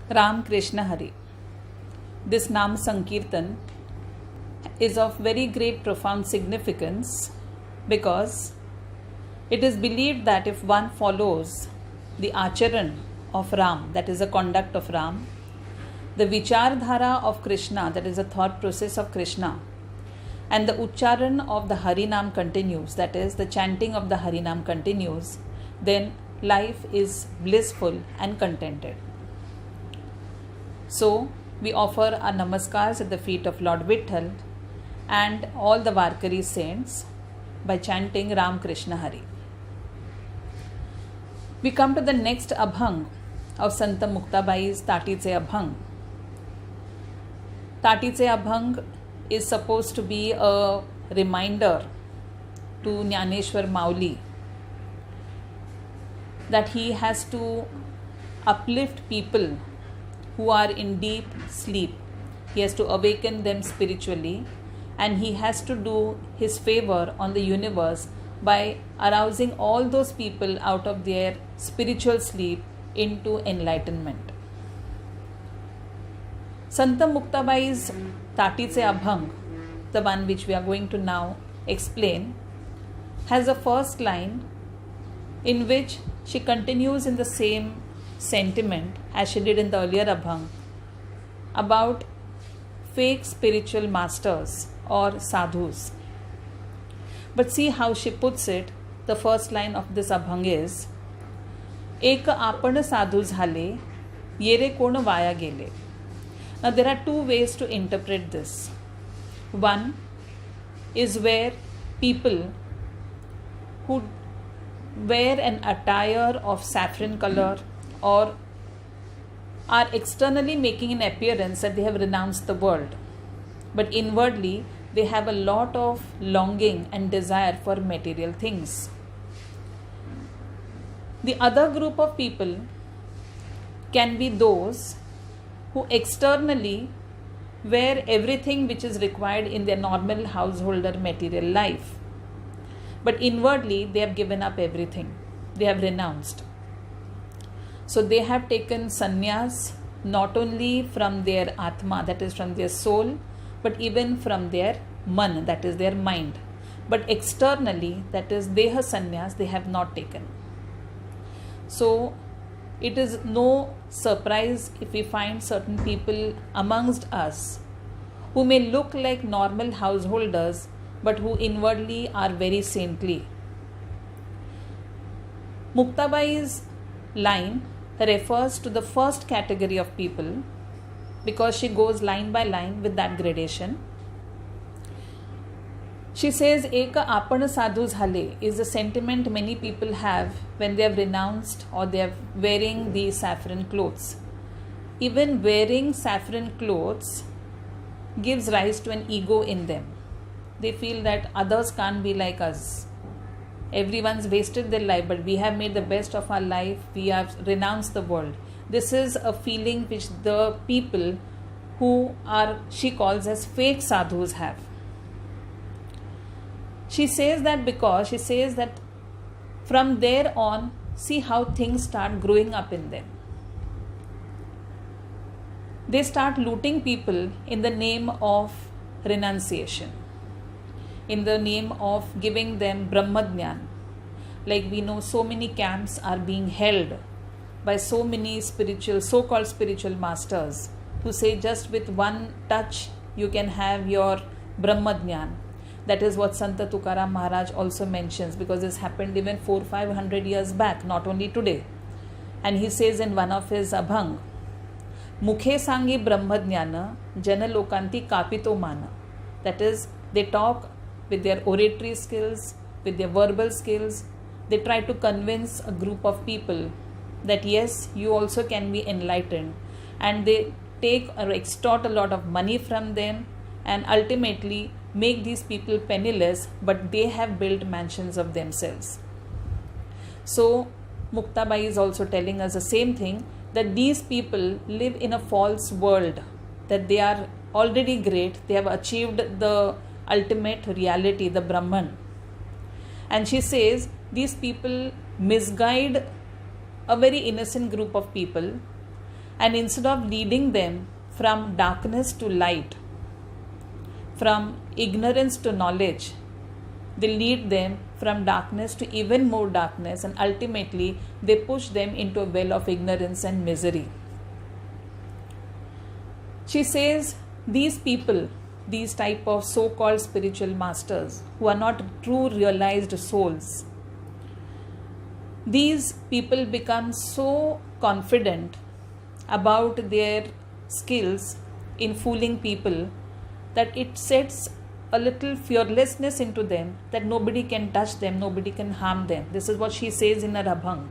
Ram Krishna Hari. This Nam Sankirtan is of very great profound significance because it is believed that if one follows the acharan of Ram, that is the conduct of Ram, the vichardhara of Krishna, that is the thought process of Krishna, and the ucharan of the Harinam continues, that is the chanting of the Harinam continues, then life is blissful and contented. So, we offer our namaskars at the feet of Lord Vitthal and all the Varkari saints by chanting Ram Krishna Hari. We come to the next Abhang of Sant Muktabai's Tatiche Abhang. Tatiche Abhang is supposed to be a reminder to Jnaneshwar Mauli that he has to uplift people who are in deep sleep. He has to awaken them spiritually, and he has to do his favor on the universe by arousing all those people out of their spiritual sleep into enlightenment. Sant Muktabai's Tatiche Abhang, the one which we are going to now explain, has a first line in which she continues in the same sentiment as she did in the earlier Abhang about fake spiritual masters or sadhus. But see how she puts it. The first line of this Abhang is Ek apan sadhu zhale, yere kon vaya gele. Now there are two ways to interpret this. One is where people who wear an attire of saffron color or are externally making an appearance that they have renounced the world, but inwardly they have a lot of longing and desire for material things. The other group of people can be those who externally wear everything which is required in their normal householder material life, but inwardly they have given up everything. They have renounced. So they have taken sannyas not only from their atma, that is from their soul, but even from their man, that is their mind. But externally, that is deha sannyas, they have not taken. So it is no surprise if we find certain people amongst us who may look like normal householders, but who inwardly are very saintly. Muktabai's line refers to the first category of people because she goes line by line with that gradation. She says, Eka apan sadhu zhale is the sentiment many people have when they have renounced or they are wearing the saffron clothes. Even wearing saffron clothes gives rise to an ego in them. They feel that others can't be like us. Everyone's wasted their life, but we have made the best of our life. We have renounced the world. This is a feeling which the people who are, she calls as fake sadhus, have. She says that because she says that from there on, see how things start growing up in them. They start looting people in the name of renunciation, in the name of giving them Brahmadnyan. Like we know, so many camps are being held by so many spiritual, so-called spiritual masters who say just with one touch you can have your Brahmadnyan. That is what Sant Tukaram Maharaj also mentions, because this happened even 400-500 years back, not only today. And he says in one of his Abhang, Mukhe sangi Brahmadnyana jana lokanti kapito mana. That is, they talk with their oratory skills, with their verbal skills. They try to convince a group of people that yes, you also can be enlightened. And they take or extort a lot of money from them and ultimately make these people penniless, but they have built mansions of themselves. So Muktabai is also telling us the same thing, that these people live in a false world, that they are already great, they have achieved the ultimate reality, the Brahman. And she says these people misguide a very innocent group of people And instead of leading them from darkness to light, from ignorance to knowledge, they lead them from darkness to even more darkness, and ultimately they push them into a well of ignorance and misery. She says these people, these type of so-called spiritual masters who are not true realized souls, these people become so confident about their skills in fooling people that it sets a little fearlessness into them that nobody can touch them, nobody can harm them. This is what she says in her Abhang.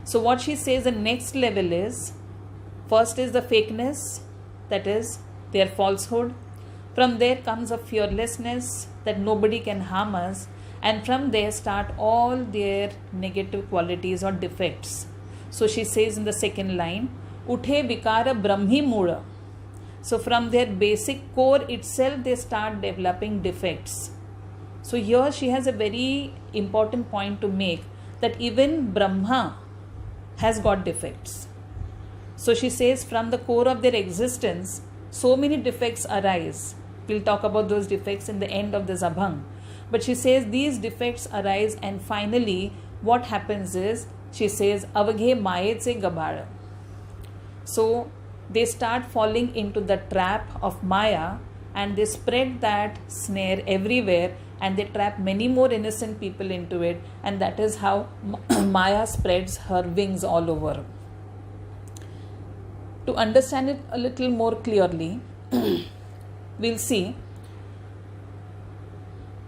So what she says the next level is, first is the fakeness, that is their falsehood. From there comes a fearlessness that nobody can harm us, and from there start all their negative qualities or defects. So she says in the second line, Uthe vikara brahmi mula. So from their basic core itself they start developing defects. So here she has a very important point to make, that even Brahma has got defects. So she says from the core of their existence so many defects arise. We'll talk about those defects in the end of this Abhang. But she says these defects arise, and finally what happens is, she says avaghe maye se gabara. So they start falling into the trap of Maya, and they spread that snare everywhere, and they trap many more innocent people into it, and that is how Maya spreads her wings all over. To understand it a little more clearly, we'll see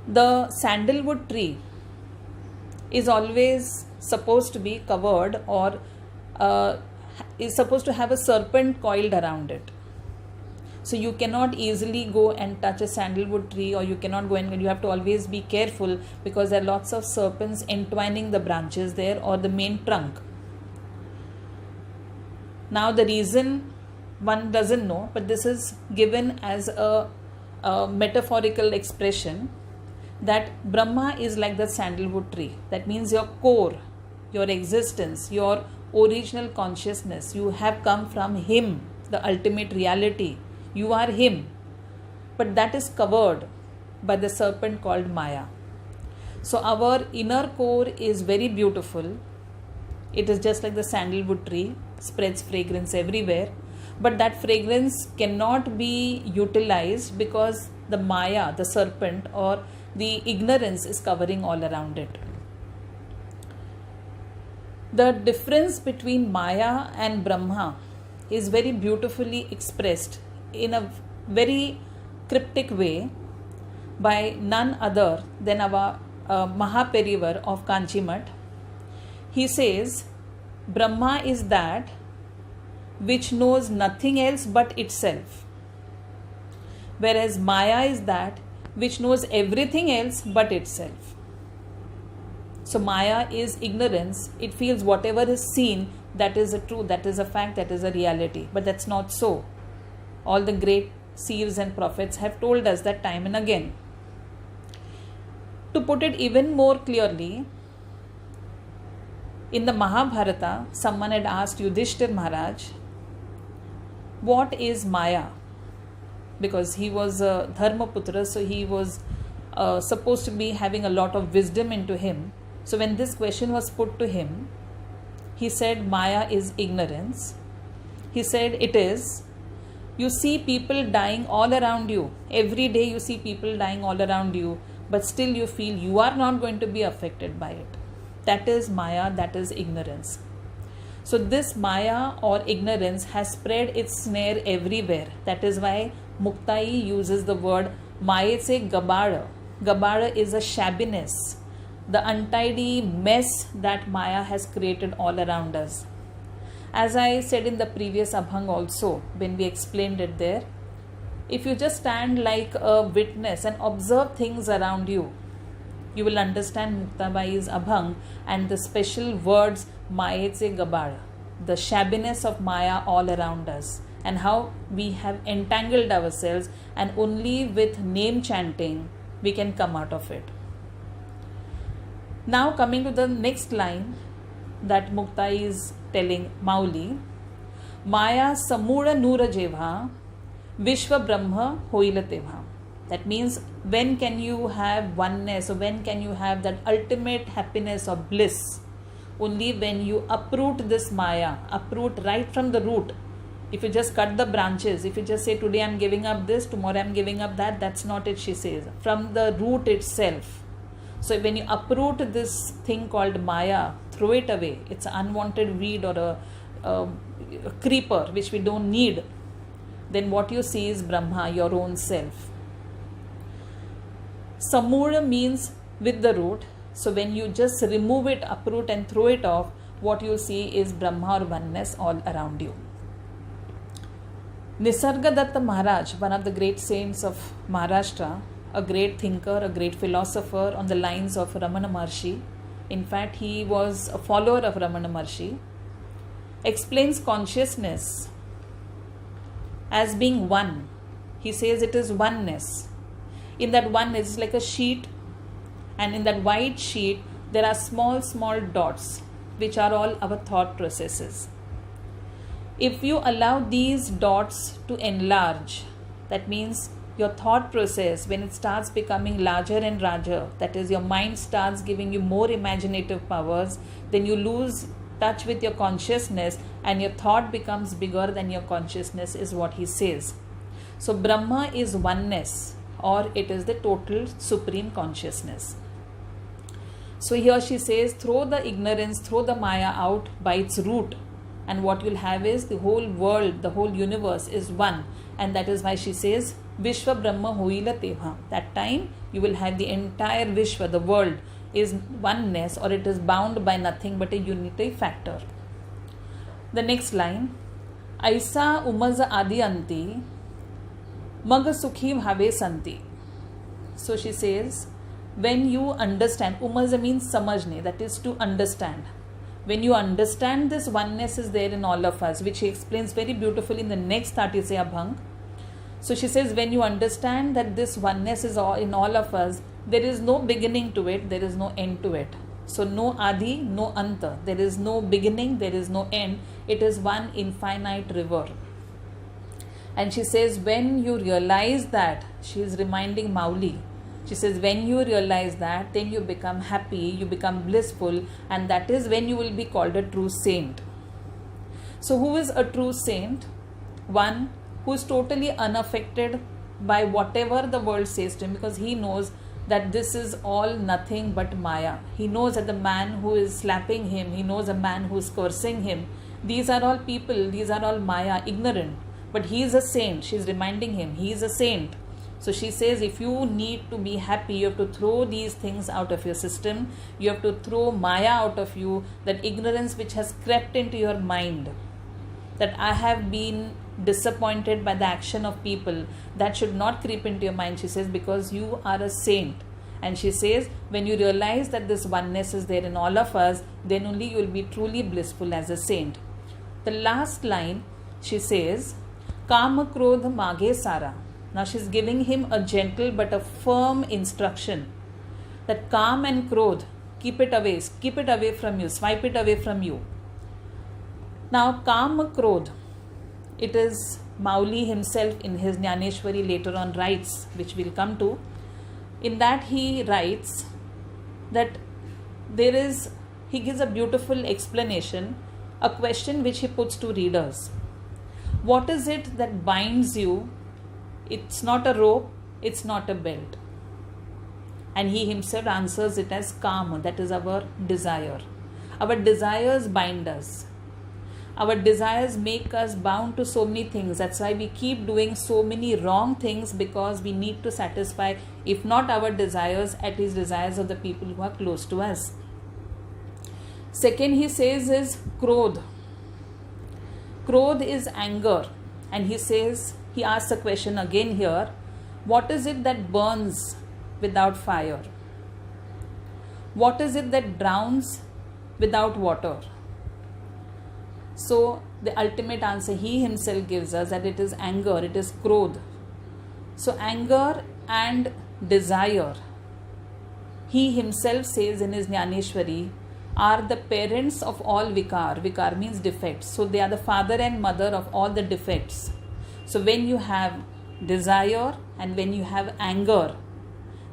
the sandalwood tree is always supposed to be covered, or is supposed to have a serpent coiled around it. So you cannot easily go and touch a sandalwood tree, or you cannot go and you have to always be careful, because there are lots of serpents entwining the branches there or the main trunk. Now the reason one doesn't know, but this is given as a metaphorical expression, that Brahma is like the sandalwood tree. That means your core, your existence, your original consciousness, you have come from Him, the ultimate reality. You are Him, but that is covered by the serpent called Maya. So our inner core is very beautiful. It is just like the sandalwood tree, spreads fragrance everywhere, but that fragrance cannot be utilized because the Maya, the serpent, or the ignorance is covering all around it. The difference between Maya and Brahma is very beautifully expressed in a very cryptic way by none other than our Mahaperivar of Kanchimat. He says, Brahma is that which knows nothing else but itself, whereas Maya is that which knows everything else but itself. So Maya is ignorance. It feels whatever is seen, that is a truth, that is a fact, that is a reality. But that's not so. All the great seers and prophets have told us that time and again. To put it even more clearly, in the Mahabharata, someone had asked Yudhishthir Maharaj, what is Maya? Because he was a Dharmaputra, so he was supposed to be having a lot of wisdom into him. So when this question was put to him, he said Maya is ignorance. He said it is. You see people dying all around you. Every day you see people dying all around you, but still you feel you are not going to be affected by it. That is Maya, that is ignorance. So this Maya or ignorance has spread its snare everywhere. That is why Muktai uses the word Maye se gabara. Gabara is a shabbiness, the untidy mess that Maya has created all around us. As I said in the previous Abhang also, when we explained it there, if you just stand like a witness and observe things around you, you will understand Muktabai's Abhang and the special words Maye se gabara, the shabbiness of Maya all around us, and how we have entangled ourselves, and only with name chanting we can come out of it. Now coming to the next line that Muktai is telling Mauli, Maya samura nura jeva, Vishwa Brahma hoila teva. That means when can you have oneness, or when can you have that ultimate happiness or bliss? Only when you uproot this Maya, uproot right from the root. If you just cut the branches, if you just say today I'm giving up this, tomorrow I'm giving up that, that's not it, she says. From the root itself. So when you uproot this thing called Maya, throw it away. It's an unwanted weed or a creeper which we don't need. Then what you see is Brahma, your own self. Samura means with the root. So when you just remove it, uproot and throw it off, what you see is Brahma or oneness all around you. Nisargadatta Maharaj, one of the great saints of Maharashtra, a great thinker, a great philosopher on the lines of Ramana Maharshi. In fact, he was a follower of Ramana Maharshi. Explains consciousness as being one. He says it is oneness. In that oneness, it's like a sheet, and in that white sheet, there are small dots, which are all our thought processes. If you allow these dots to enlarge, that means your thought process, when it starts becoming larger and larger, that is, your mind starts giving you more imaginative powers, then you lose touch with your consciousness and your thought becomes bigger than your consciousness, is what he says. So Brahma is oneness, or it is the total supreme consciousness. So here she says, throw the ignorance, throw the Maya out by its root, and what you'll have is the whole world, the whole universe is one. And that is why she says, Vishwa Brahma hoila teva. That time you will have the entire Vishwa, the world, is oneness, or it is bound by nothing but a unity factor. The next line, Aisa umaza adi anti, maga sukhi bhave santi. So she says, when you understand, umaza means samajne, that is to understand. When you understand this oneness is there in all of us, which she explains very beautifully in the next Tatiche Abhang. So she says, when you understand that this oneness is all in all of us, there is no beginning to it, there is no end to it. So no adi, no anta. There is no beginning, there is no end. It is one infinite river. And she says, when you realize that, she is reminding Mauli, she says, when you realize that, then you become happy, you become blissful, and that is when you will be called a true saint. So who is a true saint? One who is totally unaffected by whatever the world says to him, because he knows that this is all nothing but Maya. He knows that the man who is slapping him, he knows a man who is cursing him. These are all people, these are all Maya, ignorant. But he is a saint. She is reminding him, he is a saint. So she says, if you need to be happy, you have to throw these things out of your system. You have to throw Maya out of you, that ignorance which has crept into your mind. That I have been disappointed by the action of people. That should not creep into your mind, she says, because you are a saint. And she says, when you realize that this oneness is there in all of us, then only you will be truly blissful as a saint. The last line, she says, Kama Krodha Maghe Sara. Now she is giving him a gentle but a firm instruction that Kam and Krodh, keep it away from you, swipe it away from you. Now Kam Krodh, it is Mauli himself in his Jnaneshwari later on writes, which we'll come to. In that he writes that he gives a beautiful explanation, a question which he puts to readers. What is it that binds you? It's not a rope, it's not a belt. And he himself answers it as Kama, that is our desire. Our desires bind us. Our desires make us bound to so many things. That's why we keep doing so many wrong things, because we need to satisfy, if not our desires, at least desires of the people who are close to us. Second, he says is Krodh. Krodh is anger. And he asks a question again here. What is it that burns without fire? What is it that drowns without water? So the ultimate answer he himself gives us, that it is anger, it is Krodh. So anger and desire, he himself says in his Jnaneshwari, are the parents of all vikar. Vikar means defects. So they are the father and mother of all the defects. So when you have desire and when you have anger,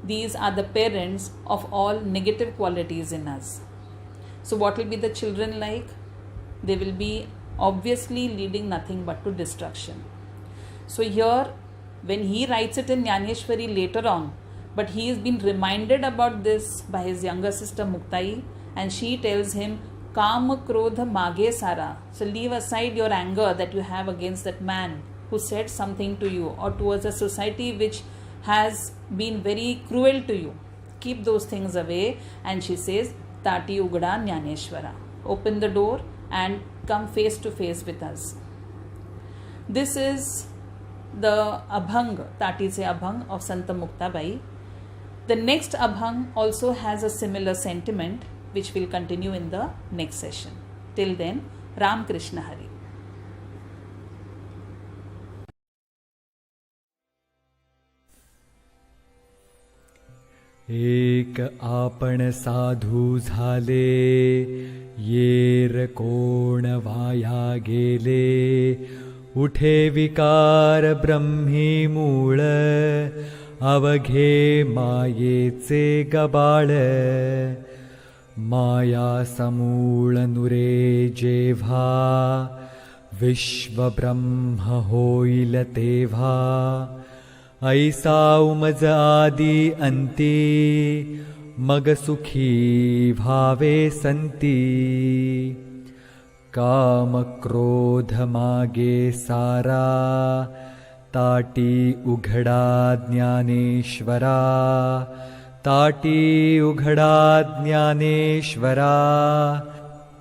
these are the parents of all negative qualities in us. So what will be the children like? They will be obviously leading nothing but to destruction. So here, when he writes it in Jnaneshwari later on, but he has been reminded about this by his younger sister Muktai, and she tells him, Kam Krodha Mage Sara. So leave aside your anger that you have against that man who said something to you, or towards a society which has been very cruel to you. Keep those things away. And she says, Tati Ugada Jnaneshwara. Open the door and come face to face with us. This is the Abhang, Tatiche Abhang of Sant Muktabai. The next Abhang also has a similar sentiment, which will continue in the next session. Till then, Ram Krishna Hari. एक आपण साधू झाले, येर कोण via गेले, उठे विकार ब्रह्मी मूळ, अवघे मायेचे गबाळ, माया समूळ नुरे जेव्हा, विश्व ब्रह्म होईल तेव्हा, ऐसा उमज आदि अंती, मग सुखी भावे संती, काम क्रोध मागे सारा, ताटी उघडा ज्ञानेश्वरा, ताटी उघडा ज्ञानेश्वरा,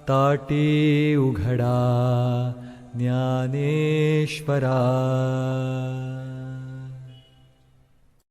ताटी उघडा ज्ञानेश्वरा.